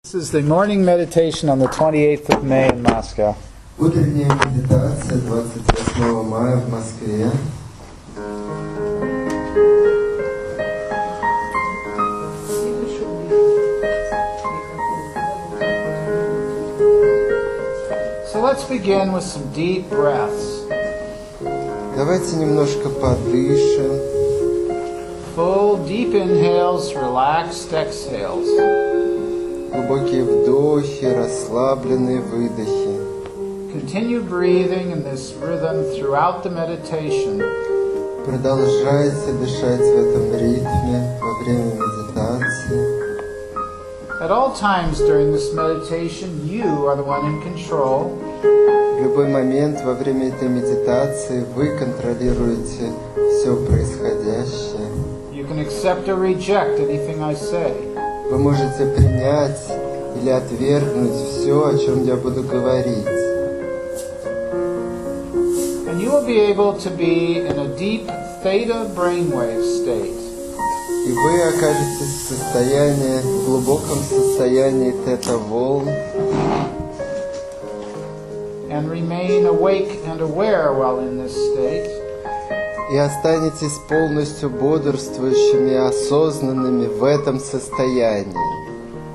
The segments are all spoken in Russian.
This is the morning meditation on the 28th of May in Moscow. Утренняя медитация 28 мая в Москве. So let's begin with some deep breaths. Давайте немножко подышим. Full, deep inhales, relaxed exhales. Глубокие вдохи, расслабленные выдохи. Continue breathing in this rhythm throughout the meditation. Продолжайте дышать в этом ритме во время медитации. At all times during this meditation, you are the one in control. В любой момент во время этой медитации вы контролируете все происходящее. You can accept or reject anything I say. Вы можете принять или отвергнуть все, о чем я буду говорить. And you will be able to be in a deep theta brainwave state. И вы окажетесь в глубоком состоянии тета-волн. And remain awake and aware while in this state. И останетесь полностью бодрствующими и осознанными в этом состоянии.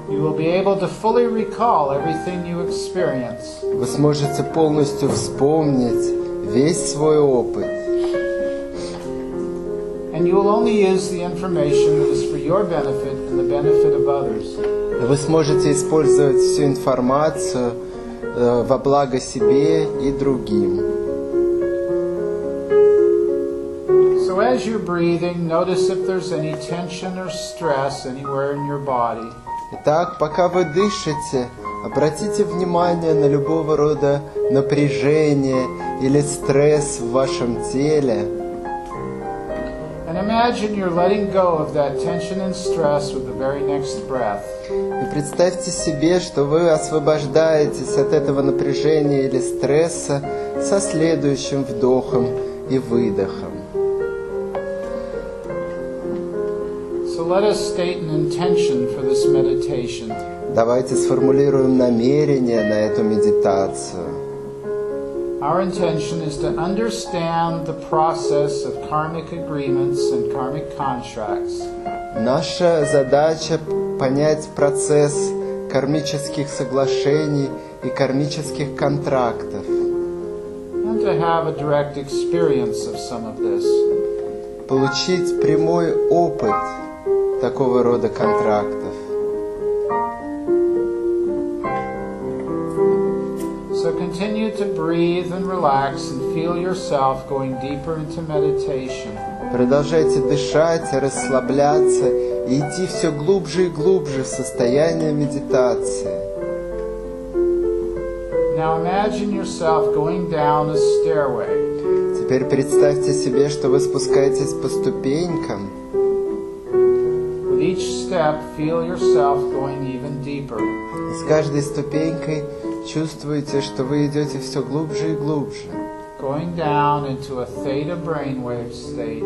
You will be able to fully recall everything you experience. Вы сможете полностью вспомнить весь свой опыт. And you will only use the information that is for your benefit and the benefit of others. Вы сможете использовать всю информацию во благо себе и другим. So as you're breathing, notice if there's any tension or stress anywhere in your body. Итак, пока вы дышите, обратите внимание на любого рода напряжение или стресс в вашем теле. And imagine you're letting go of that tension and stress with the very next breath. И представьте себе, что вы освобождаетесь от этого напряжения или стресса со следующим вдохом и выдохом. So let us state an intention for this meditation. Давайте сформулируем намерение на эту медитацию. Our intention is to understand the process of karmic agreements and karmic contracts. Наша задача — понять процесс кармических соглашений и кармических контрактов. And to have a direct experience of some of this. Получить прямой опыт такого рода контрактов. So continue to breathe and relax and feel yourself going deeper into meditation. Продолжайте дышать, расслабляться и идти все глубже и глубже в состояние медитации. Now imagine yourself going down a stairway. Теперь представьте себе, что вы спускаетесь по ступенькам. With each step, feel yourself going even deeper. И с каждой ступенькой чувствуете, что вы идете все глубже и глубже. Going down into a theta brainwave state.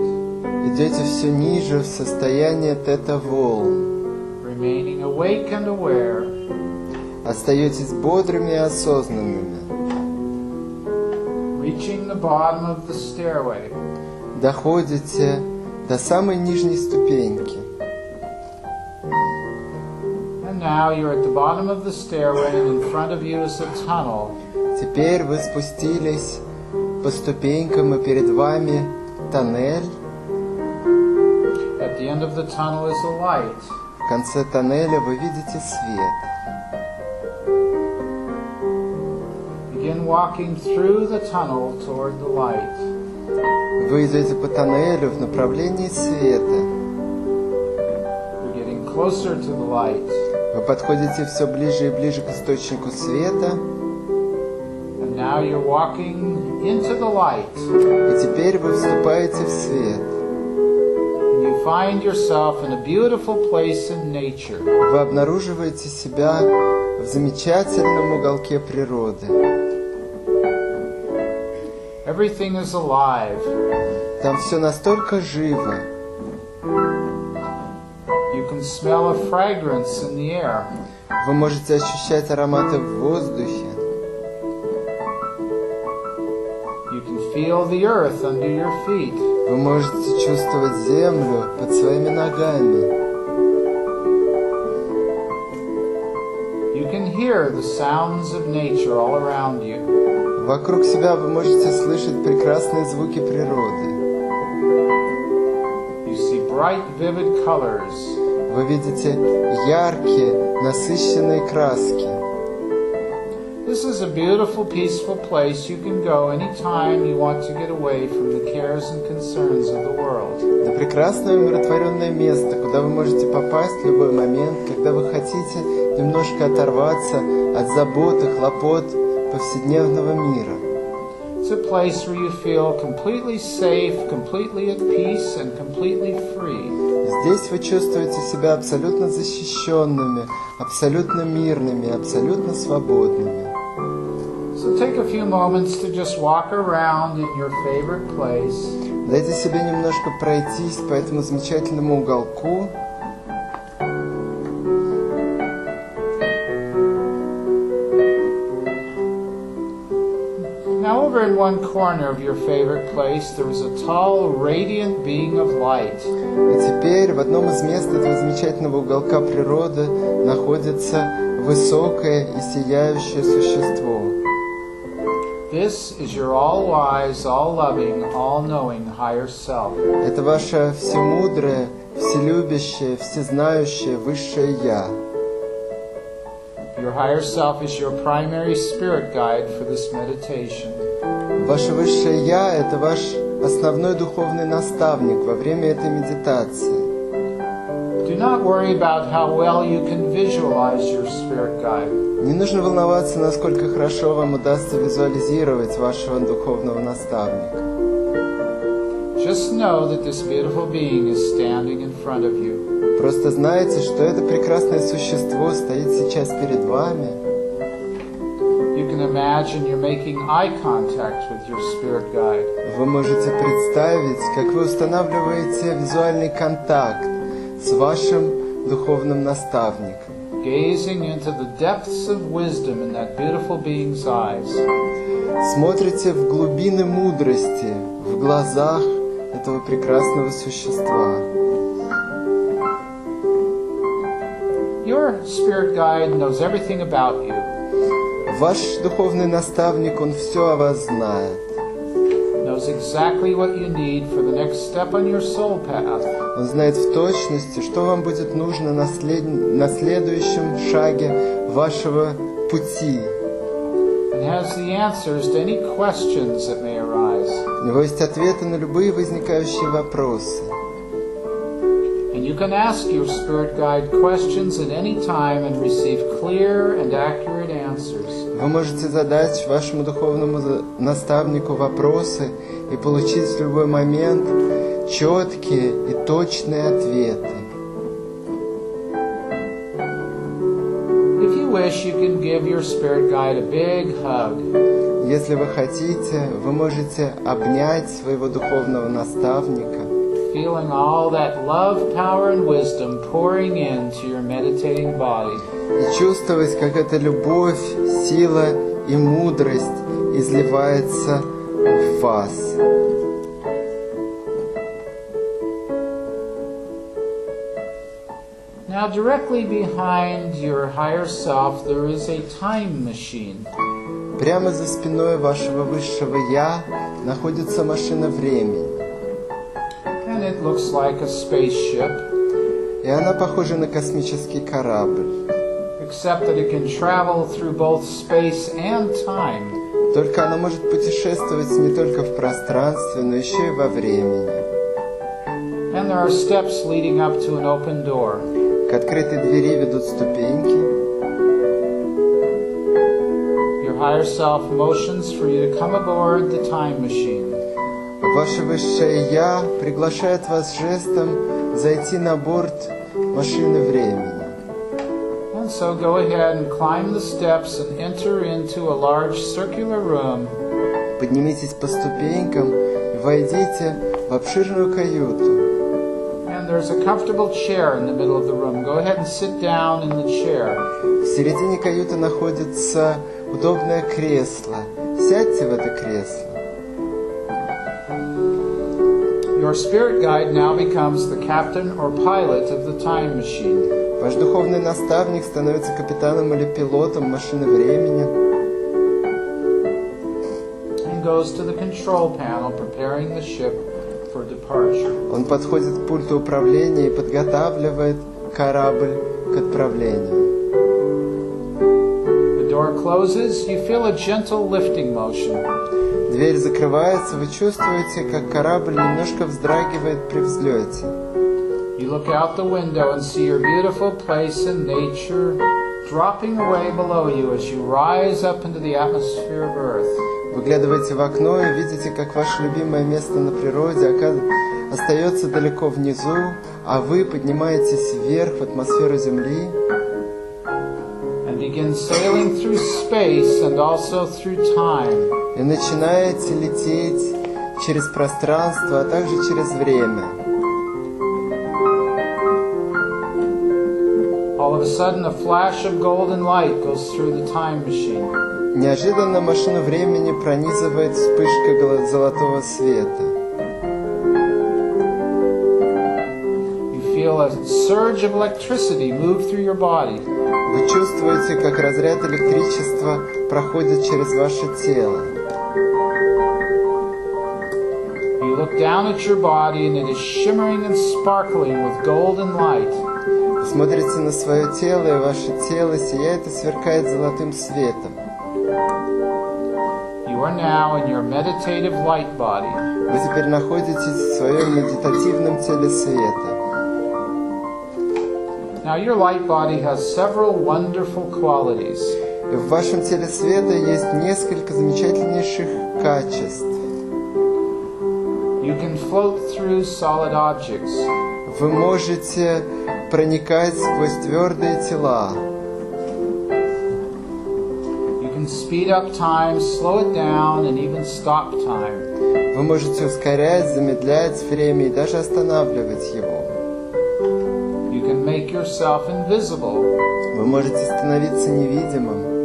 Идете все ниже в состояние тета-волн. Remaining awake and aware. Остаетесь бодрыми и осознанными. Reaching the bottom of the stairway. Доходите до самой нижней ступеньки. And now you're at the bottom of the stairway and in front of you is a tunnel. Теперь вы спустились по ступенькам, и перед вами тоннель. At the end of the tunnel is a light. В конце тоннеля вы видите свет. Begin walking through the tunnel toward the light. Вы идете по тоннелю в направлении света. You're getting closer to the light. Вы подходите все ближе и ближе к источнику света. And now you're walking into the light. И теперь вы вступаете в свет. And you find yourself in a beautiful place in nature. Вы обнаруживаете себя в замечательном уголке природы. Everything is alive. Там все настолько живо. You can smell a fragrance in the air. Вы можете ощущать ароматы в воздухе. You can feel the earth under your feet. Вы можете чувствовать землю под своими ногами. You can hear the sounds of nature all around you. Вокруг себя вы можете слышать прекрасные звуки природы. You see bright, vivid colors. Вы видите яркие, насыщенные краски. This is a beautiful, peaceful place you can go anytime you want to get away from the cares and concerns of the world. Это прекрасное умиротворенное место, куда вы можете попасть в любой момент, когда вы хотите немножко оторваться от забот и хлопот повседневного мира. It's a place where you feel completely safe, completely at peace, and completely free. Здесь вы чувствуете себя абсолютно защищенными, абсолютно мирными, абсолютно свободными. So take a few moments to just walk around in your favorite place. Дайте себе немножко пройтись по этому замечательному уголку. Now over in one corner of your favorite place, there was a tall, radiant being of light. И теперь в одном из мест этого замечательного уголка природы находится высокое и сияющее существо. This is your all-wise, all-loving, all-knowing higher self. Это ваше всемудрое, вселюбящее, всезнающее высшее Я. Your higher self is your primary spirit guide for this meditation. Ваше высшее Я – это ваш основной духовный наставник во время этой медитации. Do not worry about how well you can visualize your spirit guide. Не нужно волноваться, насколько хорошо вам удастся визуализировать вашего духовного наставника. Just know that this beautiful being is standing in front of you. Просто знайте, что это прекрасное существо стоит сейчас перед вами. You can imagine you're making eye contact with your spirit guide. Вы можете представить, как вы устанавливаете визуальный контакт с вашим духовным наставником. Gazing into the depths of wisdom in that beautiful being's eyes. Смотрите в глубины мудрости, в глазах этого прекрасного существа. Your spirit guide knows everything about you. Ваш духовный наставник, он все о вас знает. Knows exactly what you need for the next step on your soul path. Он знает в точности, что вам будет нужно на следующем шаге вашего пути. And has the answers to any questions that may arise. У него есть ответы на любые возникающие вопросы. And you can ask your spirit guide questions at any time and receive clear and accurate answers. Вы можете задать вашему духовному наставнику вопросы и получить в любой момент четкие и точные ответы. If you wish, you can give your spirit guide a big hug. Если вы хотите, вы можете обнять своего духовного наставника, Feeling all that love, power, and wisdom pouring into your meditating body. и чувствовать, как эта любовь, сила и мудрость изливается в вас. Now, directly behind your higher self, there is a time machine. Прямо за спиной вашего высшего Я находится машина времени. And it looks like a spaceship, И она похожа на космический корабль. except that it can travel through both space and time. Только она может путешествовать не только в пространстве, но еще и во времени. And there are steps leading up to an open door. К открытой двери ведут ступеньки. Your higher self motions for you to come aboard the time machine. Ваше высшее Я приглашает вас жестом зайти на борт машины времени. And so go ahead and climb the steps and enter into a large circular room. Поднимитесь по ступенькам и войдите в обширную каюту. And And there's a comfortable chair in the middle of the room. Go ahead and sit down in the chair. В середине каюты находится удобное кресло. Сядьте в это кресло. Your spirit guide now becomes the captain or pilot of the time machine. Ваш духовный наставник становится капитаном или пилотом машины времени. And goes to the control panel, preparing the ship for departure. Он подходит к пульту управления и подготавливает корабль к отправлению. The door closes, you feel a gentle lifting motion. Дверь закрывается, вы чувствуете, как корабль немножко вздрагивает при взлете. You look out the window and see your beautiful place in nature dropping away below you as you rise up into the atmosphere of Earth. Выглядываете в окно и видите, как ваше любимое место на природе остается далеко внизу, а вы поднимаетесь вверх в атмосферу Земли. And begin sailing through space and also through time. И начинаете лететь через пространство, а также через время. All of a sudden, a flash of golden light goes through the time machine. Неожиданно машину времени пронизывает вспышка золотого света. You feel a surge of electricity move through your body. Вы чувствуете, как разряд электричества проходит через ваше тело. You look down at your body and it is shimmering and sparkling with golden light. Вы смотрите на свое тело, и ваше тело сияет и сверкает золотым светом. You are now in your meditative light body. Вы теперь находитесь в своем медитативном теле света. Now your light body has several wonderful qualities. И в вашем теле света есть несколько замечательнейших качеств. You can float through solid objects. Вы можете проникать сквозь твердые тела. You can speed up time, slow it down, and even stop time. Вы можете ускорять, замедлять время и даже останавливать его. You can make yourself invisible. Вы можете становиться невидимым.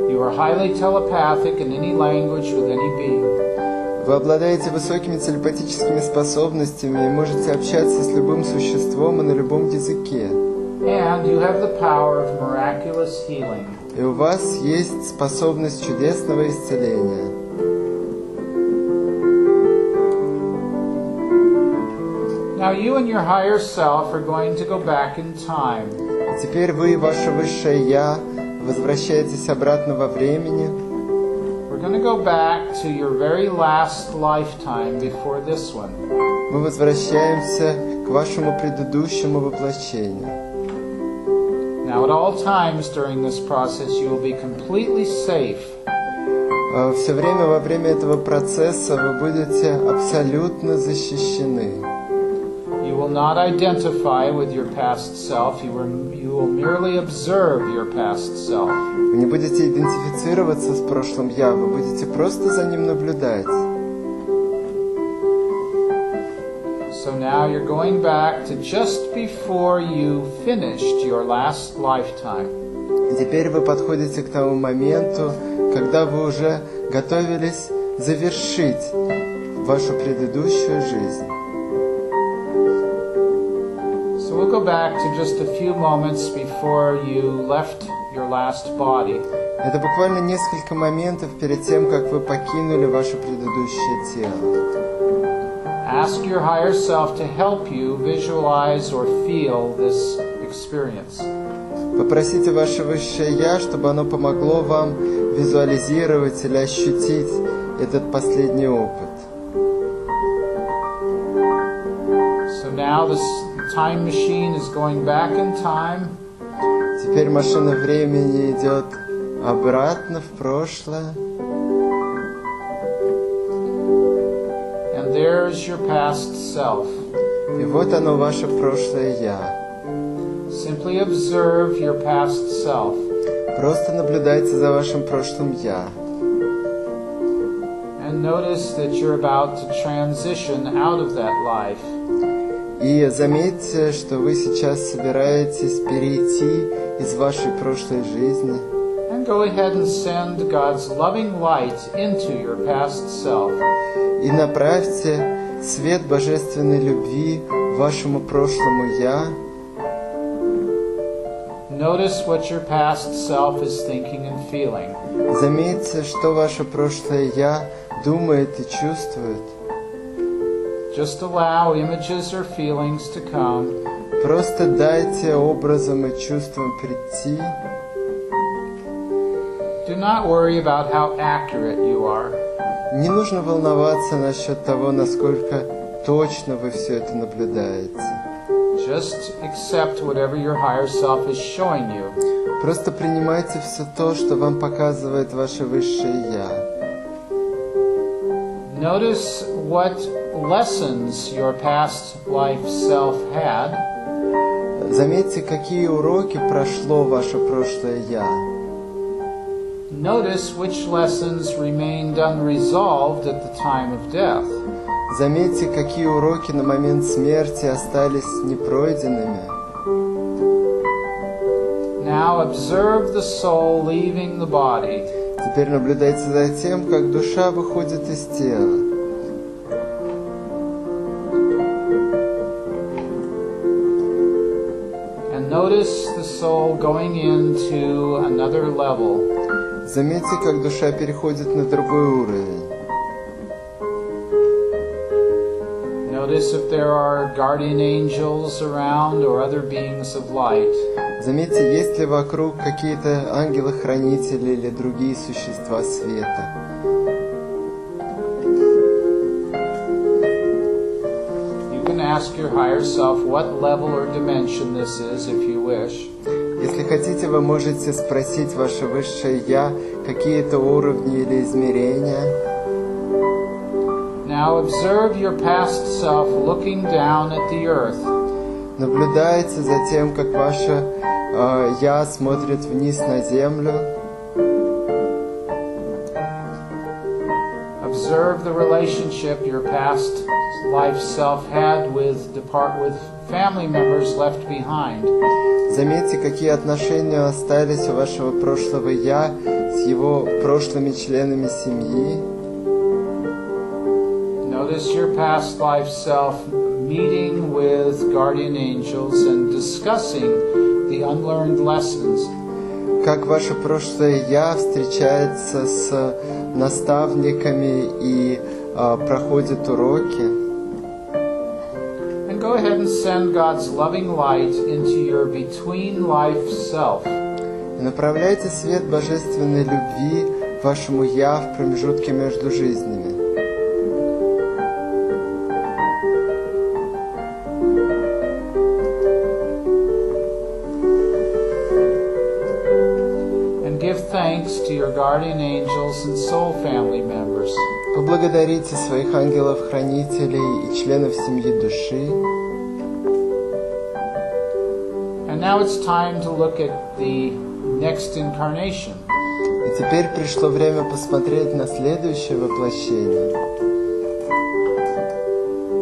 You are highly telepathic in any language with any being. Вы обладаете высокими телепатическими способностями и можете общаться с любым существом и на любом языке. And you have the power of miraculous healing. И у вас есть способность чудесного исцеления. Now you and your higher self are going to go back in time. Теперь вы и ваше высшее Я возвращаетесь обратно во времени. We're going to go back to your very last lifetime before this one. Мы возвращаемся к вашему предыдущему воплощению. Now at all times during this process you will be completely safe. Все время во время этого процесса вы будете абсолютно защищены. You will not identify with your past self. You will merely observe your past self. Вы не будете идентифицироваться с прошлым Я, вы будете просто за ним наблюдать. So now you're going back to just before you finished your last lifetime. Теперь вы подходите к тому моменту, когда вы уже готовились завершить вашу предыдущую жизнь. So we'll go back to just a few moments before you left your last body. Это буквально несколько моментов перед тем, как вы покинули ваше предыдущее тело. Ask your higher self to help you visualize or feel this experience. Попросите ваше высшее Я, чтобы оно помогло вам визуализировать или ощутить этот последний опыт. So now this time machine is going back in time. Теперь машина времени идет обратно в прошлое. And there's your past self. И вот оно, ваше прошлое Я. Simply observe your past self. Просто наблюдайте за вашим прошлым Я. And notice that you're about to transition out of that life. И заметьте, что вы сейчас собираетесь перейти из вашей прошлой жизни. And go ahead and send God's loving light into your past self. И направьте свет божественной любви вашему прошлому «Я». Notice what your past self is thinking and feeling. Заметьте, что ваше прошлое «Я» думает и чувствует. Just allow images or feelings to come. Просто дайте образам и чувствам прийти. Do not worry about how accurate you are. Не нужно волноваться насчет того, насколько точно вы все это наблюдаете. Just accept whatever your higher self is showing you. Просто принимайте все то, что вам показывает ваше высшее «Я». Notice what lessons your past life self had. Заметьте, какие уроки прошло ваше прошлое «Я». Notice which lessons remained unresolved at the time of death. Заметьте, какие уроки на момент смерти остались непройденными. Now observe the soul leaving the body. Теперь наблюдайте за тем, как душа выходит из тела. And notice the soul going into another level. Заметьте, как душа переходит на другой уровень. Notice if there are guardian angels around or other beings of light. Заметьте, есть ли вокруг какие-то ангелы-хранители или другие существа света. You can ask your higher self what level or dimension this is if you wish. Если хотите, вы можете спросить ваше высшее «Я» какие-то уровни или измерения. Now observe your past self looking down at the earth. Наблюдайте за тем, как ваше «Я» смотрит вниз на землю. Observe the relationship your past life self had with family members left behind. Заметьте, какие отношения остались у вашего прошлого «Я» с его прошлыми членами семьи. Notice your past life self meeting with guardian angels and discussing the unlearned lessons. Как ваше прошлое «Я» встречается с наставниками и проходит уроки. And go ahead and send God's loving light into your between life self. И направляйте свет божественной любви вашему «Я» в промежутке между жизнями. Give thanks to your guardian angels and soul family members. Поблагодарите своих ангелов-хранителей и членов семьи души. And now it's time to look at the next incarnation. И теперь пришло время посмотреть на следующее воплощение.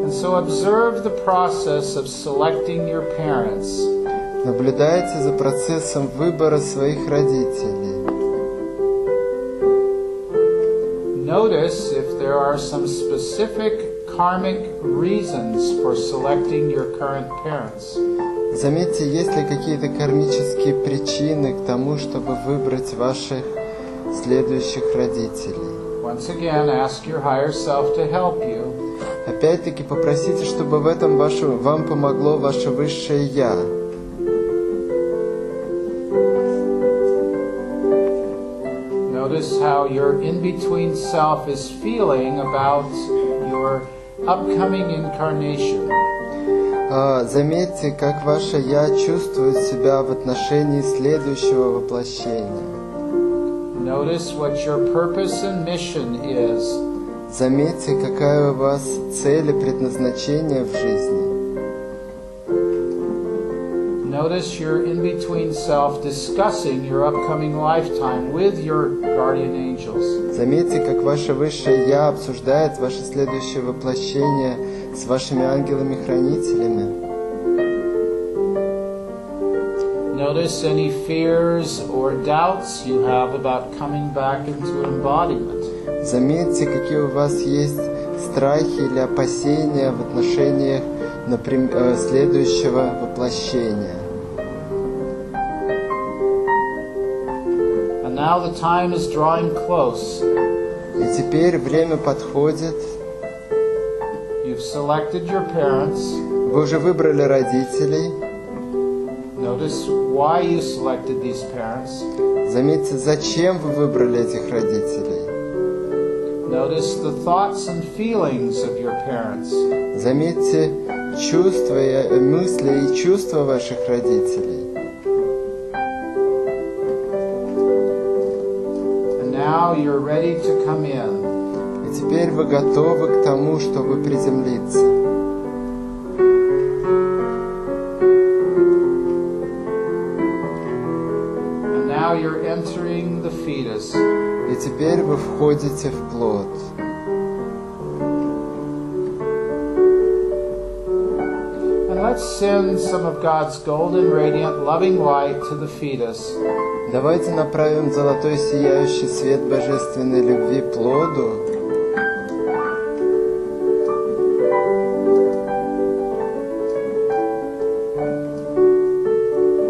And so observe the process of selecting your parents. Наблюдайте за процессом выбора своих родителей. Notice if there are some specific karmic reasons for selecting your current parents. Заметьте, есть ли какие-то кармические причины к тому, чтобы выбрать ваших следующих родителей. Once again, ask your higher self to help you. Опять-таки попросите, чтобы в этом вам помогло ваше высшее «Я». Notice how your in-between self is feeling about your upcoming incarnation. Заметьте, как ваше «Я» чувствует себя в отношении следующего воплощения. Notice what your purpose and mission is. Заметьте, какая у вас цель и предназначение в жизни. Notice your in-between self discussing your upcoming lifetime with your guardian angels. Заметьте, как ваше высшее Я обсуждает ваше следующее воплощение с вашими ангелами-хранителями. Notice any fears or doubts you have about coming back into embodiment. Заметьте, какие у вас есть страхи или опасения в отношениях следующего воплощения. And now the time is drawing close. И теперь время подходит. You've selected your parents. Вы уже выбрали родителей. Notice why you selected these parents. Заметьте, зачем вы выбрали этих родителей. Notice the thoughts and feelings of your parents. Заметьте чувства, мысли и чувства ваших родителей. And now you're ready to come in. И теперь вы готовы к тому, чтобы приземлиться. And now you're entering the fetus. И теперь вы входите в плод. And let's send some of God's golden, radiant, loving light to the fetus. Давайте направим золотой сияющий свет божественной любви плоду.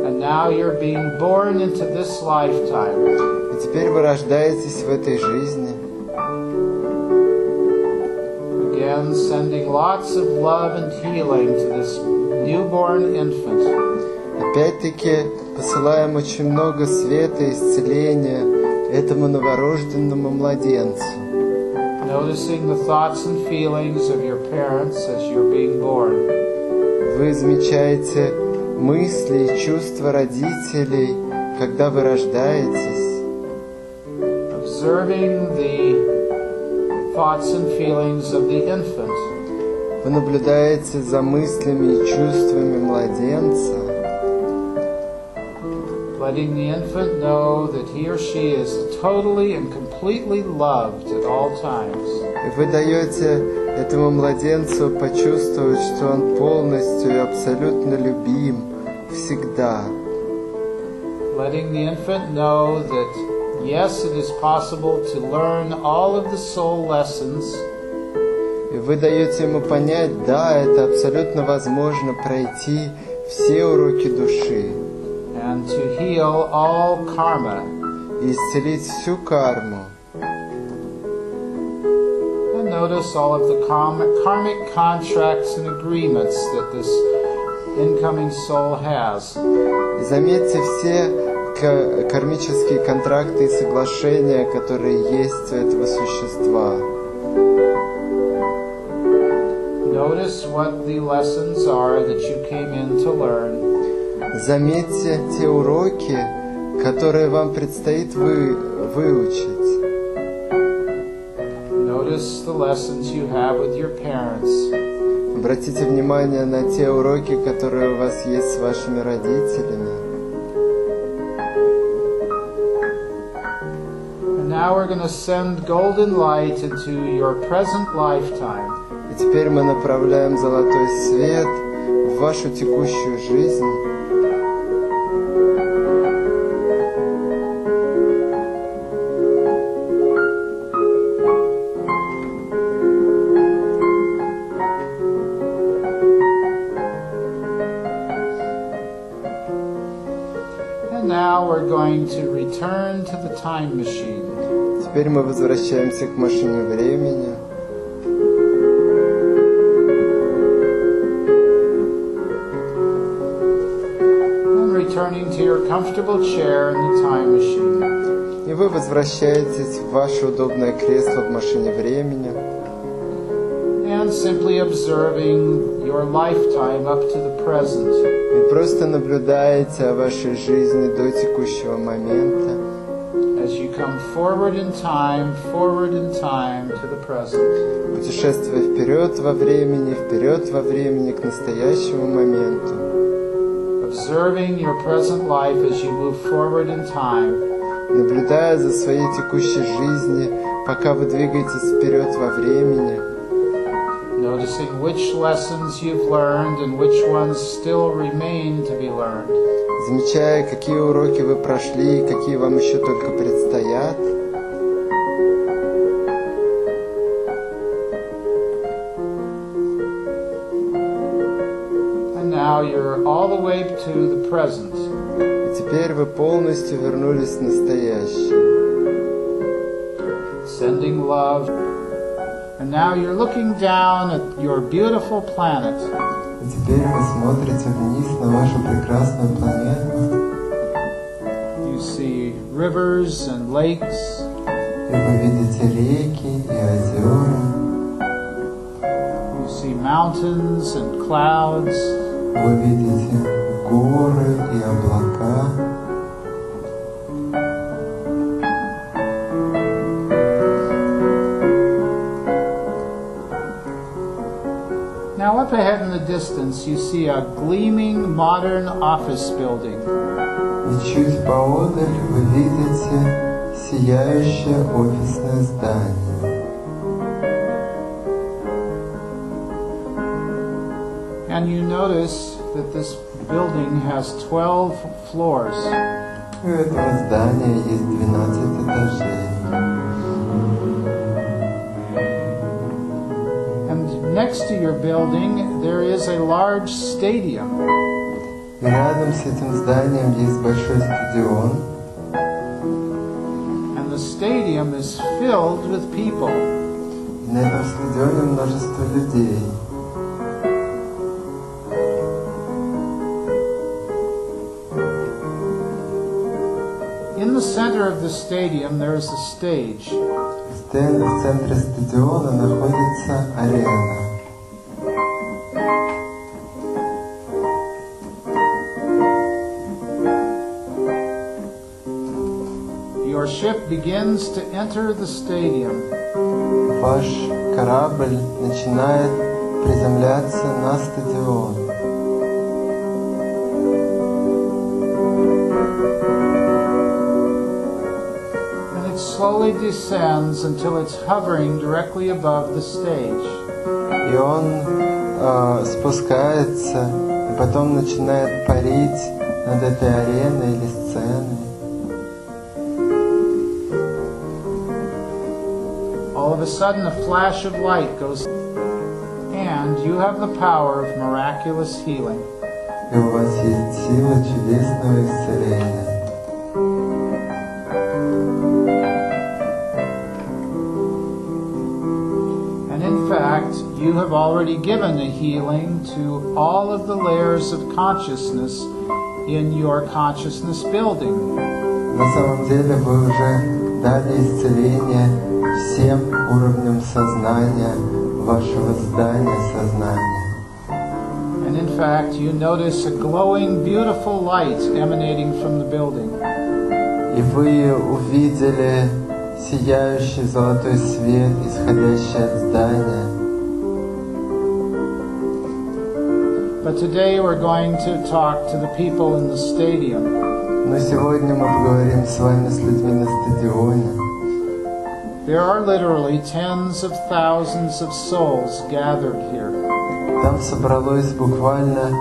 And now you're being born into this lifetime. И теперь вы рождаетесь в этой жизни. Again, sending lots of love and healing to this newborn infant. Опять-таки посылаем очень много света и исцеления этому новорожденному младенцу. Noticing the thoughts and feelings of your parents as you're being born. Вы замечаете мысли и чувства родителей, когда вы рождаетесь. Observing the thoughts and feelings of the infant. Вы наблюдаете за мыслями и чувствами младенца. Letting the infant know that he or she is totally and completely loved at all times. И вы даете этому младенцу почувствовать, что он полностью и абсолютно любим всегда. Letting the infant know that yes, it is possible to learn all of the soul lessons. И вы даете ему понять, да, это абсолютно возможно пройти все уроки души. And to heal all karma. И исцелить всю карму. And notice all of the karmic contracts and agreements that this incoming soul has. И заметьте все кармические контракты и соглашения, которые есть у этого существа. Notice what the lessons are that you came in to learn. Заметьте те уроки, которые вам предстоит выучить. Notice the lessons you have with your parents. Обратите внимание на те уроки, которые у вас есть с вашими родителями. And now we're going to send golden light into your present lifetime. И теперь мы направляем золотой свет в вашу текущую жизнь. And now we're going to return to the time machine. Теперь мы возвращаемся к машине времени. And returning to your comfortable chair in the time machine. И вы возвращаетесь в ваше удобное кресло в машине времени. And simply observing your lifetime up to the present. И просто наблюдаете о вашей жизни до текущего момента. As you come forward in time to the present. Путешествуя вперед во времени к настоящему моменту. observing your present life as you move forward in time. Наблюдая за своей текущей жизнью, пока вы двигаетесь вперед во времени, Noticing which lessons you've learned and which ones still remain to be learned. замечая, какие уроки вы прошли и какие вам еще только предстоят. And now you're all the way to the present. И теперь вы полностью вернулись в настоящее. Sending love. And now you're looking down at your beautiful planet. И теперь вы смотрите вниз на вашу прекрасную планету. You see rivers and lakes. И вы видите реки и озера. You see mountains and clouds. Вы видите горы и облака. Now up ahead in the distance you see a gleaming modern office building. И чуть поодаль вы видите сияющее офисное здание. And you notice that this building has 12 floors. У этого здания есть 12 этажей. And next to your building there is a large stadium. И рядом с этим зданием есть большой стадион. And the stadium is filled with people. И на этом стадионе множество людей. In the center of the stadium there is a stage. В центре стадиона находится арена. Your ship begins to enter the stadium. Ваш корабль начинает приземляться на стадион. Slowly descends until it's hovering directly above the stage. И он спускается, и потом начинает парить над этой ареной или сценой. All of a sudden a flash of light goes, and you have the power of miraculous healing. И у вас есть сила чудесного исцеления. You have already given a healing to all of the layers of consciousness in your consciousness building. На самом деле вы уже дали исцеление всем уровням сознания вашего здания сознания. And in fact, you notice a glowing, beautiful light emanating from the building. И вы увидели сияющий золотой свет, исходящий от здания. But today we're going to talk to the people in the stadium. Но сегодня мы поговорим с вами с людьми на стадионе. There are literally tens of thousands of souls gathered here. Там собралось буквально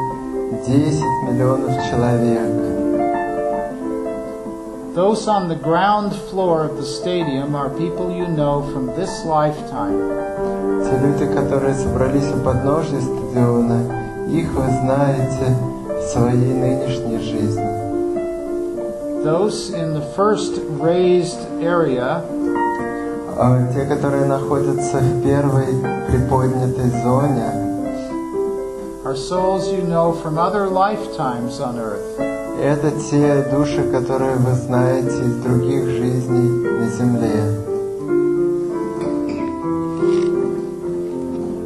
10 миллионов человек. Those on the ground floor of the stadium are people you know from this lifetime. Те люди, которые собрались у подножия стадиона, их вы знаете в своей нынешней жизни. Those in the first raised area, те, которые находятся в первой приподнятой зоне, are souls you know from other lifetimes on earth. Это те души, которые вы знаете из других жизней на земле.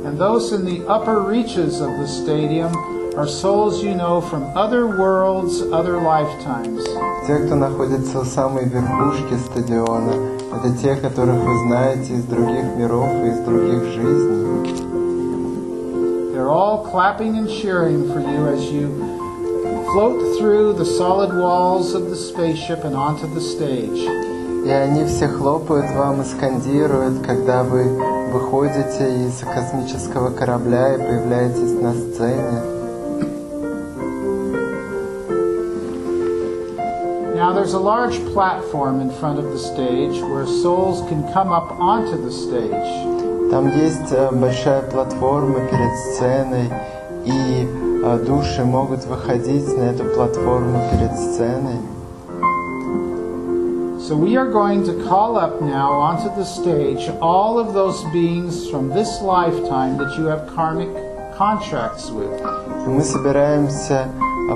And those in the upper reaches of the stadium are souls you know from other worlds, other lifetimes. Те, кто находится у самой верхушки стадиона, это те, которых вы знаете из других миров и из других жизней. They're all clapping and cheering for you as you float through the solid walls of the spaceship and onto the stage. И они все хлопают вам и скандируют, когда вы выходите из космического корабля и появляетесь на сцене. Now there's a large platform in front of the stage where souls can come up onto the stage. Там есть большая платформа перед сценой, и души могут выходить на эту платформу перед сценой. So we are going to call up now onto the stage all of those beings from this lifetime that you have karmic contracts with. Мы собираемся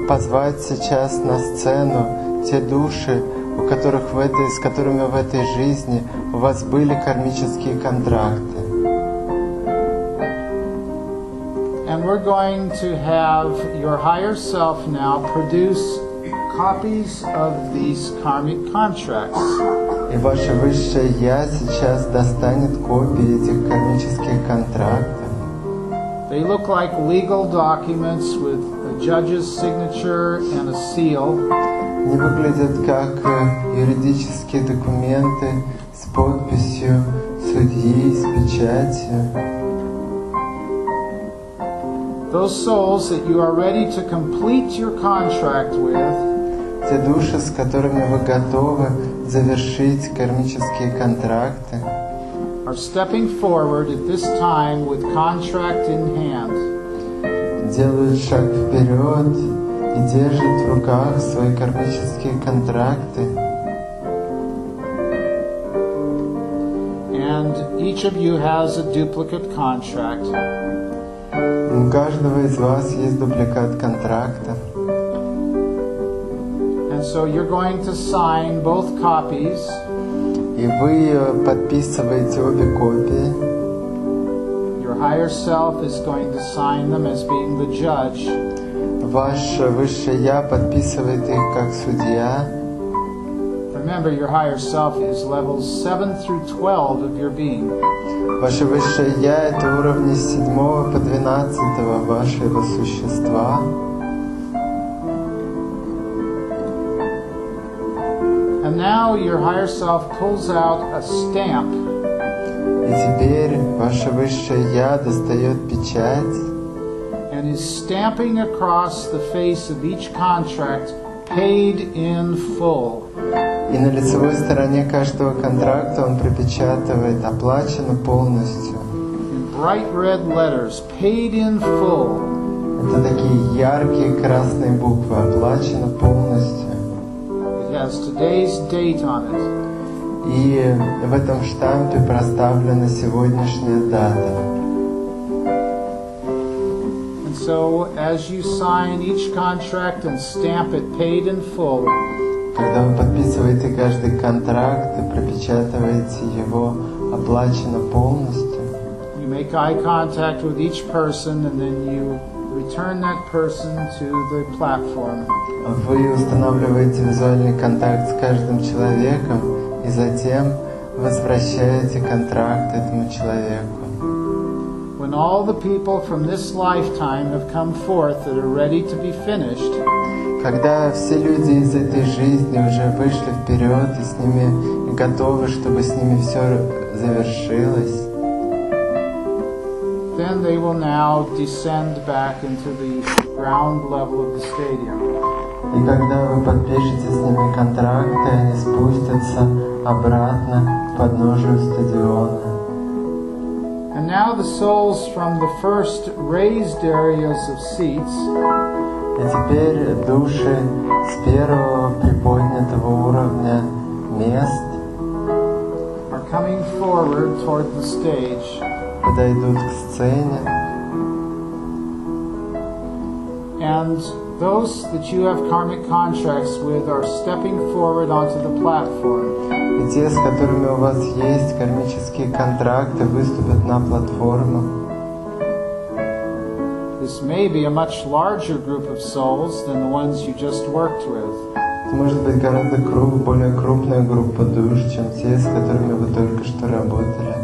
позвать сейчас на сцену те души, с которыми в этой жизни у вас были кармические контракты. And we're going to have your higher self now produce copies of these karmic contracts. И ваше высшее Я сейчас достанет копии этих кармических контрактов. They look like legal documents with a judge's signature and a seal. Они выглядят как юридические документы с подписью судьи, с печатью. Those souls that you are ready to complete your contract with, те души, с которыми вы готовы завершить кармические контракты, are stepping forward at this time with contract in hand. Делают шаг вперед и держат в руках свои кармические контракты. And each of you has a duplicate contract. У каждого из вас есть дубликат контракта. And so you're going to sign both copies. И вы подписываете обе копии. Your higher self is going to sign them as being the judge. Ваше высшее Я подписывает их как судья. Remember, your higher self is levels 7 through 12 of your being. Ваше высшее Я — это уровни с 7 по 12 вашего существа. And now your higher self pulls out a stamp. И теперь ваше высшее Я достает печать And is stamping across the face of each contract, paid in full. и на лицевой стороне каждого контракта он пропечатывает «Оплачено полностью». In bright red letters, paid in full. Это такие яркие красные буквы «Оплачено полностью». It has today's date on it. И в этом штампе проставлена сегодняшняя дата. And so, as you sign each contract and stamp it paid in full, Когда вы подписываете каждый контракт и пропечатываете его «Оплачено полностью», you make eye contact with each person and then you return that person to the platform. вы устанавливаете визуальный контакт с каждым человеком и затем возвращаете контракт этому человеку. When all the people from this lifetime have come forth that are ready to be finished, Когда все люди из этой жизни уже вышли вперед и с ними готовы, чтобы с ними все завершилось, then they will now descend back into the ground level of the stadium. и когда вы подпишете с ними контракты, они спустятся обратно к подножию стадиона. And now the souls from the first raised areas of seats И теперь души с первого приподнятого уровня мест are coming forward toward the stage. подойдут к сцене. And those that you have karmic contracts with are stepping forward onto the platform. И те, с которыми у вас есть кармические контракты, выступят на платформу. This may be a much larger group of souls than the ones you just worked with. Это может быть гораздо более крупная группа душ, чем те, с которыми вы только что работали.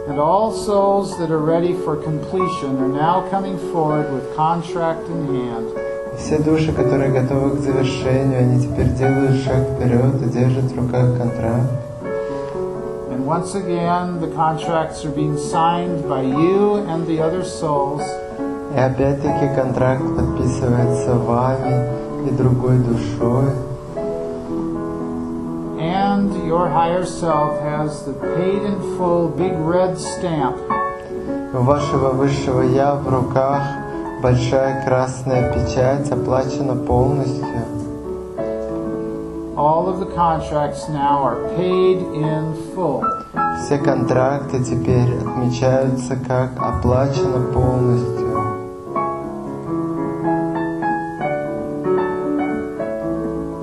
And all souls that are ready for completion are now coming forward with contract in hand. Все души, которые готовы к завершению, они теперь делают шаг вперед и держат в руках контракт. And once again, the contracts are being signed by you and the other souls. И опять-таки контракт подписывается вами и другой душой. And your higher self has the paid in full big red stamp. У вашего высшего я в руках большая красная печать, оплачена полностью. All of the contracts now are paid in full. Все контракты теперь отмечаются как оплачено полностью.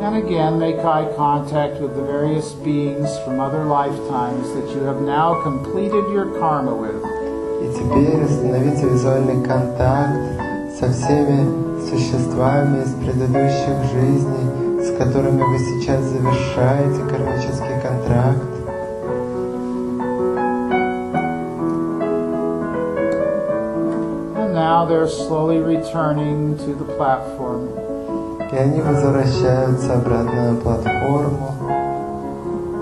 And again, make eye contact with the various beings from other lifetimes that you have now completed your karma with. И теперь установите визуальный контакт со всеми существами из предыдущих жизней, с которыми вы сейчас завершаете кармический контракт. And now they're slowly returning to the platform. И они возвращаются обратно на платформу.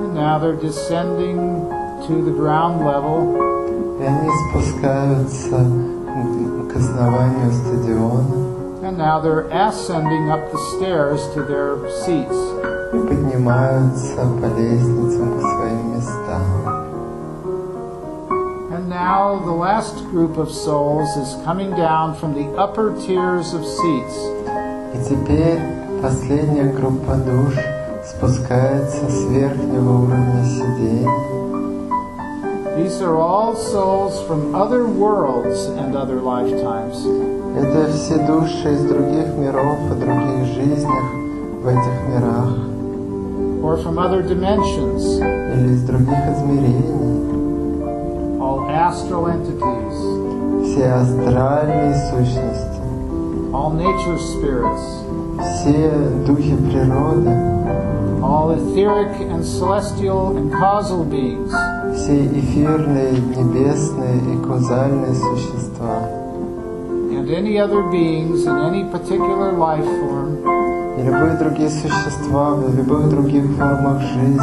And now they're descending to the ground level. И они спускаются к основанию стадиона. And now they're ascending up the stairs to their seats. И поднимаются по лестницам к своим местам. And now the last group of souls is coming down from the upper tiers of seats. И теперь последняя группа душ спускается с верхнего уровня сидений. These are all souls from other worlds and other lifetimes. Это все души из других миров и других жизнях в этих мирах. Or from other dimensions. Или из других измерений. All astral entities. Все астральные сущности. All nature spirits. Все духи природы. All etheric and celestial and causal beings. Все эфирные, небесные и каузальные существа. And any other beings in any particular life form. И любые другие существа в любых других формах жизни.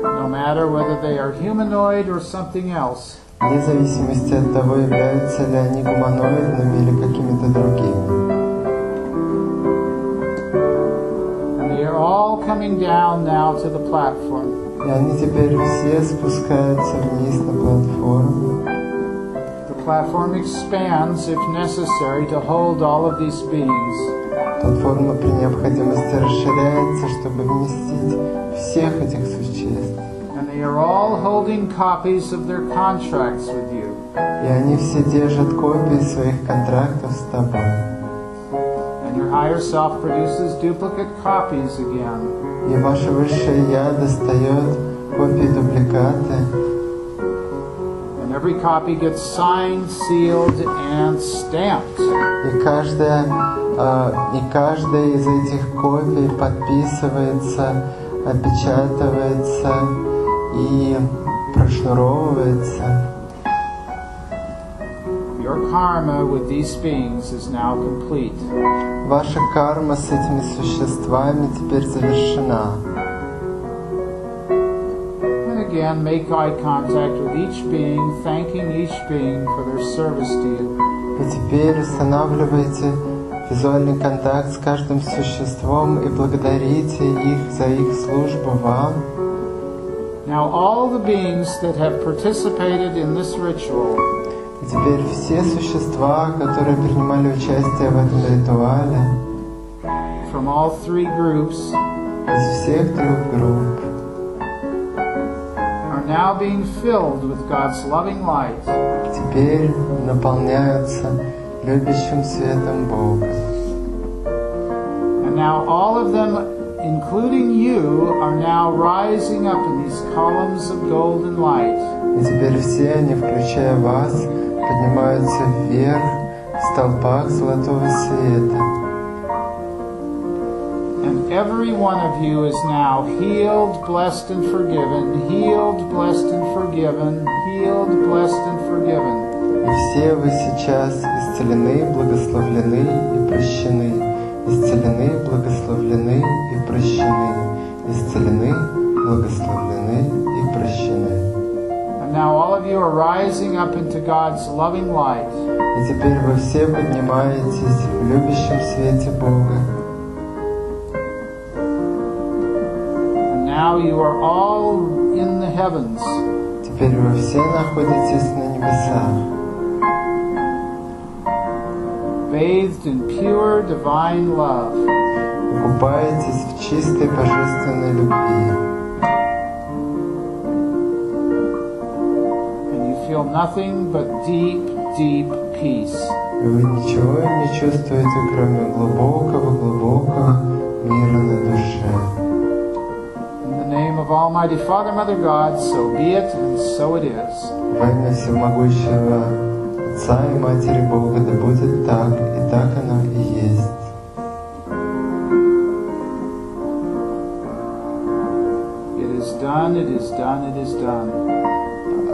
No matter whether they are humanoid or something else. Вне зависимости от того, являются ли они гуманоидными или какими-то другими. And they are all coming down now to the platform. И они теперь все спускаются вниз на платформу. The platform expands if necessary to hold all of these beings. Платформа при необходимости расширяется, чтобы вместить всех этих существ. And they are all holding copies of their contracts with you. И они все держат копии своих контрактов с тобой. And your higher self produces duplicate copies again. И ваше высшее я достает копии дубликаты. And every copy gets signed, sealed, and stamped. И каждая из этих копий подписывается, опечатывается и прошнуровывается. Your karma with these beings is now complete. Ваша карма с этими существами теперь завершена. And again, make eye contact with each being, thanking each being for their service to you. И теперь устанавливайте визуальный контакт с каждым существом и благодарите их за их службу вам. Now all the beings that have participated in this ritual, И теперь все существа, которые принимали участие в этом ритуале, from all three groups, из всех трех групп, are now being filled with God's loving light. теперь наполняются любящим светом Бога. And now all of them, including you, are now rising up in these columns of golden light. И теперь все они, включая вас, поднимаются вверх в столпах золотого света. And every one of you is now healed, blessed, and forgiven, healed, blessed, and forgiven, healed, blessed, and forgiven. И И все вы сейчас исцелены, благословлены и прощены. Исцелены, благословлены и прощены. Исцелены, благословлены и прощены. And now all of you are rising up into God's loving light. И теперь вы все поднимаетесь в любящем свете Бога. And now you are all in the heavens. Теперь вы все находитесь на небесах, bathed in pure divine love. и купаетесь в чистой божественной любви. And you feel nothing but deep, deep peace. И вы ничего не чувствуете, кроме глубокого мира на душе. In the name of Almighty Father, Mother God, so be it and so it is. Во имя всемогущего Отца и Матери Бога, да будет так, и так оно и есть. It is done, it is done, it is done.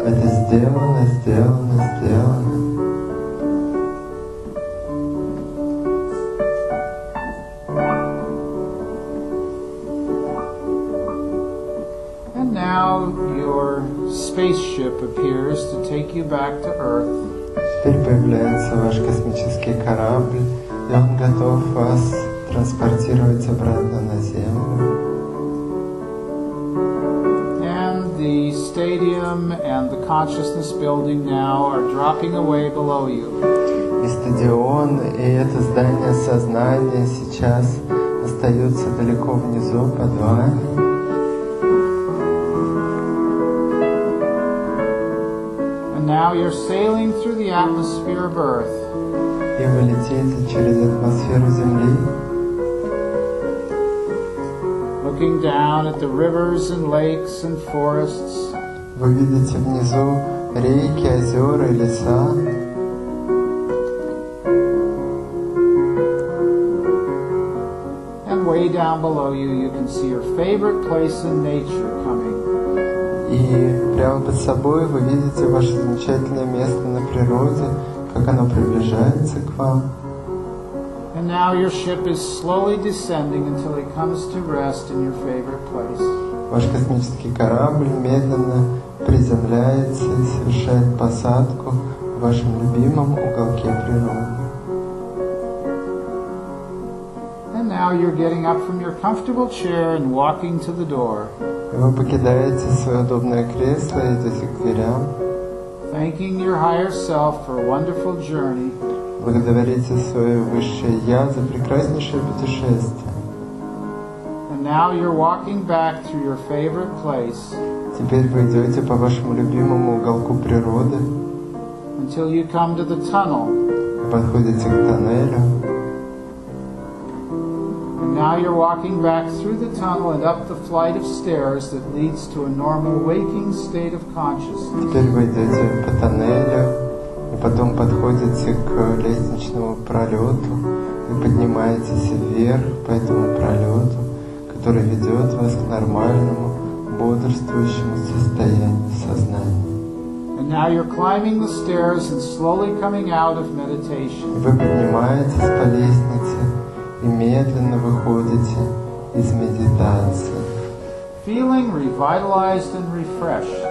Это сделано, сделано, сделано. And now your spaceship appears to take you back to Earth. Теперь появляется ваш космический корабль, и он готов вас транспортировать обратно на Землю. And the stadium and the consciousness building now are dropping away below you. И стадион, и это здание сознания сейчас остаются далеко внизу под вами. Now you're sailing through the atmosphere of Earth. И вы летите через атмосферу Земли, Looking down at the rivers and lakes and forests. вы видите внизу реки, озера и леса. And way down below you, you can see your favorite place in nature coming. И прямо под собой вы видите ваше замечательное место на природе, как оно приближается к вам. And now your ship is slowly descending until it comes to rest in your favorite place. Ваш космический корабль медленно приземляется и совершает посадку в вашем любимом уголке природы. And now you're getting up from your comfortable chair and walking to the door. И вы покидаете свое удобное кресло и идете к дверям. Thanking your higher self for a wonderful journey. Благодарите свое высшее Я за прекраснейшее путешествие. And now you're walking back through your favorite place. Теперь вы идете по вашему любимому уголку природы Until you come to the tunnel. и подходите к тоннелю. And now you're walking back through the tunnel and up the flight of stairs that leads to a normal waking state of consciousness. Теперь вы идете по тоннелю и потом подходите к лестничному пролету и поднимаетесь вверх по этому пролету, который ведет вас к нормальному, бодрствующему состоянию сознания. And now you're climbing the stairs and slowly coming out of meditation. Вы поднимаетесь по лестнице и медленно выходите из медитации. Feeling revitalized and refreshed.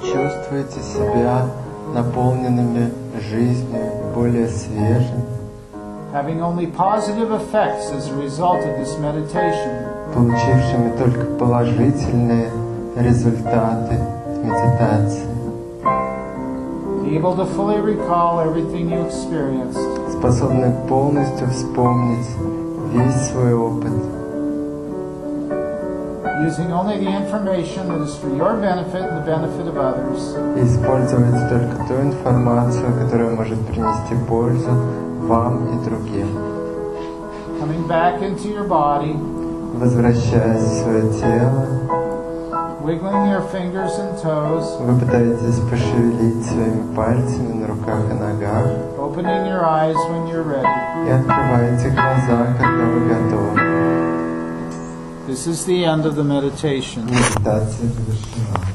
Чувствуете себя наполненными жизнью и более свежими, Having only positive effects as a result of this meditation. получившими только положительные результаты от медитации, Able to fully recall everything you experienced. способны полностью вспомнить весь свой опыт, Using only the information that is for your benefit and the benefit of others. и использовать только ту информацию, которая может принести пользу вам и другим. Coming back into your body. Возвращаясь в свое тело, Wiggling your fingers and toes. вы пытаетесь пошевелить своими пальцами на руках и ногах Opening your eyes when you're ready. и открываете глаза, когда вы готовы. This is the end of the meditation. Медитация завершена.